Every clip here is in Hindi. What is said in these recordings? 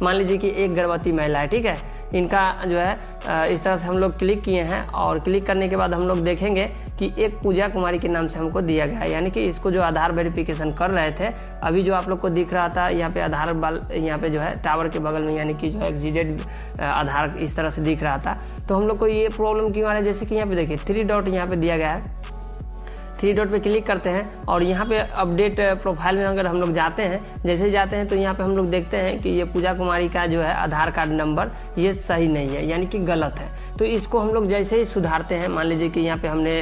मान लीजिए कि एक गर्भवती महिला है, ठीक है, इनका जो है इस तरह से हम लोग क्लिक किए हैं और क्लिक करने के बाद हम लोग देखेंगे कि एक पूजा कुमारी के नाम से हमको दिया गया है, यानी कि इसको जो आधार वेरिफिकेशन कर रहे थे, अभी जो आप लोग को दिख रहा था यहाँ पे आधार यहाँ पे जो है टावर के बगल में, यानी कि जो है एग्जिटेड आधार इस तरह से दिख रहा था। तो हम लोग को ये प्रॉब्लम क्यों आ रहा है, जैसे कि यहाँ पे देखिए 3 डॉट यहाँ पे दिया गया है, 3 डॉट पे क्लिक करते हैं और यहाँ पे अपडेट प्रोफाइल में अगर हम लोग जाते हैं, जैसे ही जाते हैं तो यहाँ पे हम लोग देखते हैं कि ये पूजा कुमारी का जो है आधार कार्ड नंबर ये सही नहीं है, यानी कि गलत है। तो इसको हम लोग जैसे ही सुधारते हैं, मान लीजिए कि यहाँ पे हमने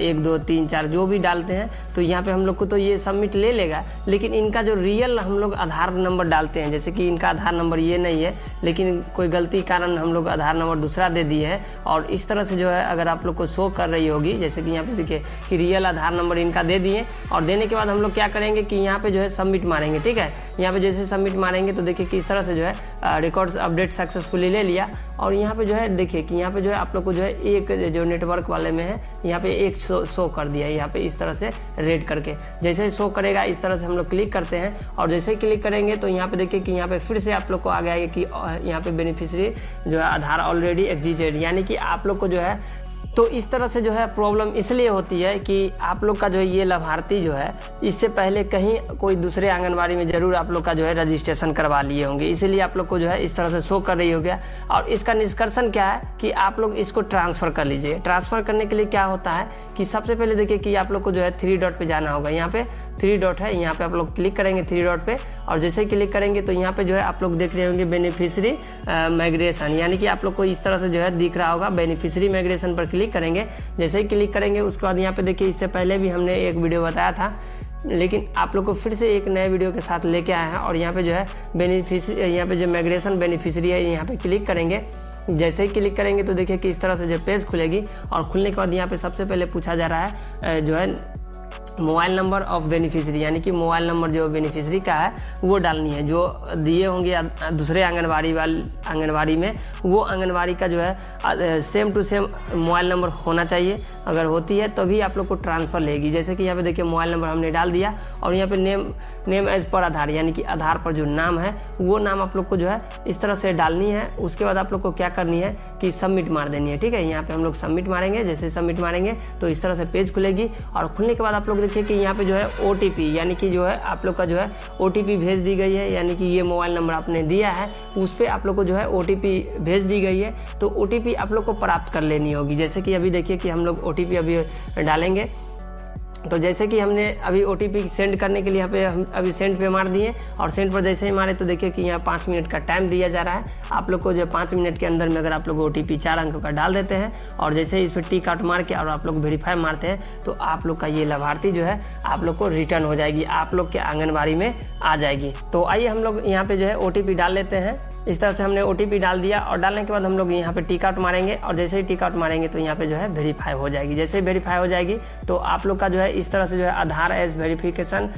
1 2 3 4 जो भी डालते हैं तो यहाँ पे हम लोग को तो ये सबमिट ले लेगा, लेकिन इनका जो रियल हम लोग आधार नंबर डालते हैं, जैसे कि इनका आधार नंबर ये नहीं है, लेकिन कोई गलती कारण हम लोग आधार नंबर दूसरा दे दिए है और इस तरह से जो है अगर आप लोग को शो कर रही होगी, जैसे कि यहाँ पे देखिए कि रियल आधार नंबर इनका दे दिए और देने के बाद हम लोग क्या करेंगे कि यहाँ पे जो है सबमिट मारेंगे, ठीक है। यहाँ पे जैसे सबमिट मारेंगे तो देखिए कि इस तरह से जो है रिकॉर्ड्स अपडेट सक्सेसफुली ले लिया और यहाँ पे जो है देखिए कि यहाँ पे जो है आप लोग को जो है एक जो नेटवर्क वाले में है यहाँ पे एक शो कर दिया है, यहाँ पे इस तरह से रेड करके जैसे ही शो करेगा इस तरह से हम लोग क्लिक करते हैं और जैसे ही क्लिक करेंगे तो यहाँ पे देखिए कि यहाँ पे फिर से आप लोग को आ गया है कि यहाँ पे बेनिफिशियरी जो है आधार ऑलरेडी एग्जिस्टेड, यानी कि आप लोग को जो है तो इस तरह से जो है प्रॉब्लम इसलिए होती है कि आप लोग का जो है ये लाभार्थी जो है इससे पहले कहीं कोई दूसरे आंगनबाड़ी में ज़रूर आप लोग का जो है रजिस्ट्रेशन करवा लिए होंगे, इसीलिए आप लोग को जो है इस तरह से शो कर रही होगी। और इसका निष्कर्षण क्या है कि आप लोग इसको ट्रांसफ़र कर लीजिए। ट्रांसफ़र करने के लिए क्या होता है कि सबसे पहले देखिए कि आप लोग को जो है 3 डॉट पे जाना होगा, यहाँ पे 3 डॉट है, यहाँ पे आप लोग क्लिक करेंगे 3 डॉट पे और जैसे ही क्लिक करेंगे तो यहाँ पे जो है आप लोग देख रहे होंगे बेनिफिशियरी माइग्रेशन, यानी कि आप लोग को इस तरह से जो है दिख रहा होगा। बेनिफिशियरी माइग्रेशन पर क्लिक करेंगे, जैसे ही क्लिक करेंगे उसके बाद यहाँ पे देखिए इससे पहले भी हमने एक वीडियो बताया था, लेकिन आप लोग को फिर से एक नए वीडियो के साथ लेके आए हैं और यहाँ पे जो है बेनिफिशियरी यहाँ पे जो माइग्रेशन बेनिफिशियरी है यहाँ पे क्लिक करेंगे। जैसे ही क्लिक करेंगे तो देखिए कि इस तरह से जो पेज खुलेगी और खुलने के बाद यहाँ पे सबसे पहले पूछा जा रहा है जो है मोबाइल नंबर ऑफ बेनिफिशियरी, यानी कि मोबाइल नंबर जो बेनिफिशियरी का है वो डालनी है, जो दिए होंगे दूसरे आंगनबाड़ी में वो आंगनबाड़ी का जो है same to same mobile number होना चाहिए। अगर होती है तभी आप लोग को ट्रांसफ़र लेगी। जैसे कि यहाँ पे देखिए मोबाइल नंबर हमने डाल दिया और यहाँ पे नेम एज पर आधार, यानी कि आधार पर जो नाम है वो नाम आप लोग को जो है इस तरह से डालनी है। उसके बाद आप लोग को क्या करनी है कि सबमिट मार देनी है, ठीक है। यहाँ पे हम लोग सबमिट मारेंगे, जैसे सबमिट मारेंगे तो इस तरह से पेज खुलेगी और खुलने के बाद आप लोग देखिए कि यहाँ पे जो है OTP, यानी कि जो है आप लोग का जो है OTP भेज दी गई है, यानी कि ये मोबाइल नंबर आपने दिया है उस पर आप लोग को जो है OTP भेज दी गई है। तो OTP आप लोग को प्राप्त कर लेनी होगी। जैसे कि अभी देखिए कि हम लोग OTP अभी डालेंगे, तो जैसे कि हमने अभी OTP सेंड करने के लिए यहाँ पे हम अभी सेंड पे मार दिए और सेंड पर जैसे ही मारे तो देखिए कि यहाँ 5 मिनट का टाइम दिया जा रहा है। आप लोग को जो 5 मिनट के अंदर में अगर आप लोग OTP 4 अंकों का डाल देते हैं और जैसे ही इस पर टिक आउट मार के और आप लोग वेरीफाई मारते हैं तो आप लोग का ये लाभार्थी जो है आप लोग को रिटर्न हो जाएगी, आप लोग के आंगनबाड़ी में आ जाएगी। तो आइए हम लोग यहाँ पे जो है OTP डाल लेते हैं। इस तरह से हमने OTP डाल दिया और डालने के बाद हम लोग यहाँ पे टिक आउट मारेंगे और जैसे ही टिक आउट मारेंगे तो यहाँ पे जो है वेरीफाई हो जाएगी। जैसे ही वेरीफाई हो जाएगी तो आप लोग का जो है इस तरह से जो है आधार एज वेरिफिकेशन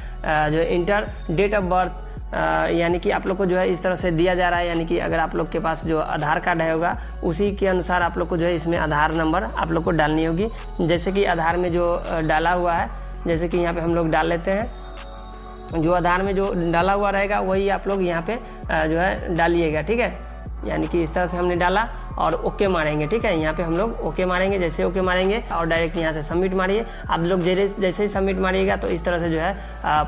जो इंटर डेट ऑफ बर्थ यानी कि आप लोग को जो है इस तरह से दिया जा रहा है, यानी कि अगर आप लोग के पास जो आधार कार्ड है होगा उसी के अनुसार आप लोग को जो है इसमें आधार नंबर आप लोग को डालनी होगी। जैसे कि आधार में जो डाला हुआ है, जैसे कि यहाँ पे हम लोग डाल लेते हैं, जो आधार में जो डाला हुआ रहेगा वही आप लोग यहाँ पे जो है डालिएगा, ठीक है। यानी कि इस तरह से हमने डाला और ओके मारेंगे, ठीक है। यहाँ पे हम लोग ओके मारेंगे, जैसे ओके मारेंगे और डायरेक्ट यहाँ से सबमिट मारिए। आप लोग जैसे ही सबमिट मारिएगा तो इस तरह से जो है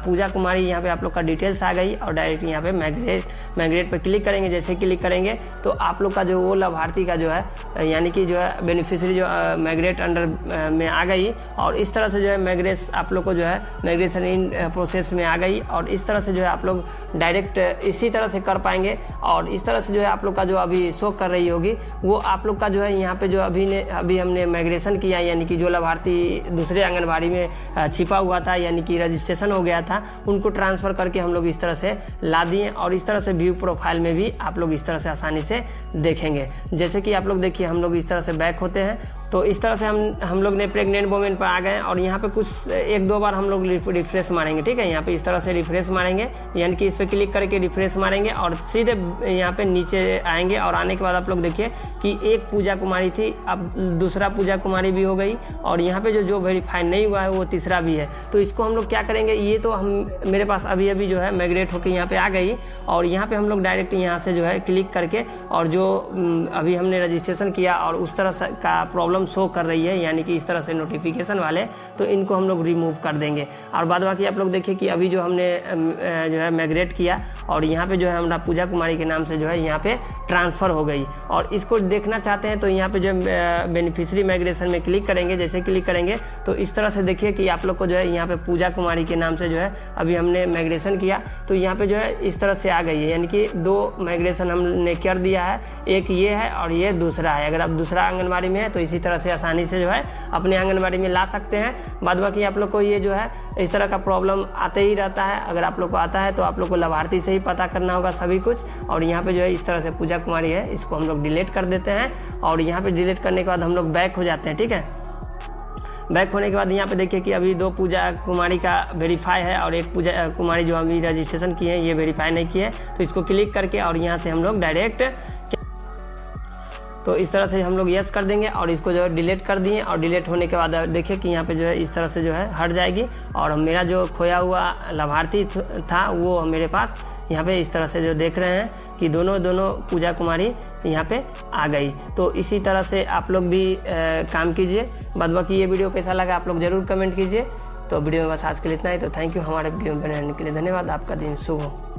पूजा कुमारी यहाँ पे आप लोग का डिटेल्स आ गई और डायरेक्ट यहाँ पे माइग्रेट पे क्लिक करेंगे। जैसे ही क्लिक करेंगे तो आप लोग का जो वो लाभार्थी का जो है यानी कि जो है बेनिफिशियरी जो माइग्रेट अंडर में आ गई और इस तरह से जो है आप लोग को जो है माइग्रेशन इन प्रोसेस में आ गई और इस तरह से जो है आप लोग डायरेक्ट इसी तरह से कर पाएंगे। और इस तरह से जो है आप लोग का जो अभी शो कर रही होगी वो आप लोग का जो है यहाँ पे जो अभी हमने माइग्रेशन किया, यानी कि जो लाभार्थी दूसरे आंगनबाड़ी में छिपा हुआ था यानी कि रजिस्ट्रेशन हो गया था उनको ट्रांसफ़र करके हम लोग इस तरह से ला दिए और इस तरह से व्यू प्रोफाइल में भी आप लोग इस तरह से आसानी से देखेंगे। जैसे कि आप लोग देखिए हम लोग इस तरह से बैक होते हैं तो इस तरह से हम लोग ने प्रेग्नेंट वोमेन पर आ गए और यहाँ पे कुछ 1-2 बार हम लोग रिफ्रेश मारेंगे, ठीक है। यहाँ पे इस तरह से रिफ्रेश मारेंगे, यानी कि इस पर क्लिक करके रिफ्रेश मारेंगे और सीधे यहाँ पे नीचे आएंगे। और आने के बाद आप लोग देखिए कि एक पूजा कुमारी थी, अब दूसरा पूजा कुमारी भी हो गई और यहाँ पे जो वेरीफाई नहीं हुआ है वो तीसरा भी है। तो इसको हम लोग क्या करेंगे, ये तो मेरे पास अभी जो है माइग्रेट होकर यहाँ पे आ गई और यहाँ पे हम लोग डायरेक्ट यहाँ से जो है क्लिक करके और जो अभी हमने रजिस्ट्रेशन किया और उस तरह का प्रॉब्लम शो कर रही है, यानी कि इस तरह से नोटिफिकेशन वाले, तो इनको हम लोग रिमूव कर देंगे। और बाद बाकी आप लोग देखिए कि अभी जो हमने जो है माइग्रेट किया और यहाँ पे जो है हमारा पूजा कुमारी के नाम से जो है यहाँ पे ट्रांसफ़र हो गई। और इसको देखना चाहते हैं तो यहाँ पे जो बेनिफिशियरी माइग्रेशन में क्लिक करेंगे, जैसे क्लिक करेंगे तो इस तरह से देखिए कि आप लोग को जो है यहाँ पे पूजा कुमारी के नाम से जो है अभी हमने माइग्रेशन किया तो यहाँ पे जो है इस तरह से आ गई है, यानी कि 2 माइग्रेशन हमने कर दिया है, एक ये है और ये दूसरा है। अगर आप दूसरा आंगनबाड़ी में है तो इसी तरह से आसानी से जो है अपने आंगनबाड़ी में ला सकते हैं। बाद बाकी आप लोग को ये जो है इस तरह का प्रॉब्लम आते ही रहता है। अगर आप लोग को आता है तो आप लोग को लाभार्थी से ही पता करना होगा सभी कुछ। और यहाँ पे जो है इस तरह से पूजा कुमारी है, इसको हम लोग डिलीट कर देते हैं और यहाँ पे डिलीट करने के बाद हम लोग बैक हो जाते हैं, ठीक है। बैक होने के बाद यहाँ पे देखिए कि अभी 2 पूजा कुमारी का वेरीफाई है और एक पूजा कुमारी जो अभी रजिस्ट्रेशन की है ये वेरीफाई नहीं की है। तो इसको क्लिक करके और यहाँ से हम लोग डायरेक्ट, तो इस तरह से हम लोग यस कर देंगे और इसको जो है डिलीट कर दिए। और डिलीट होने के बाद देखिए कि यहाँ पे जो है इस तरह से जो है हट जाएगी और मेरा जो खोया हुआ लाभार्थी था वो मेरे पास यहाँ पे इस तरह से जो देख रहे हैं कि दोनों पूजा कुमारी यहाँ पे आ गई। तो इसी तरह से आप लोग भी काम कीजिए। बाद बाकी ये वीडियो कैसा लगा आप लोग ज़रूर कमेंट कीजिए। तो वीडियो में बस आज के लिए इतना ही। तो थैंक यू, हमारे वीडियो में बने रहने के लिए धन्यवाद। आपका दिन शुभ हो।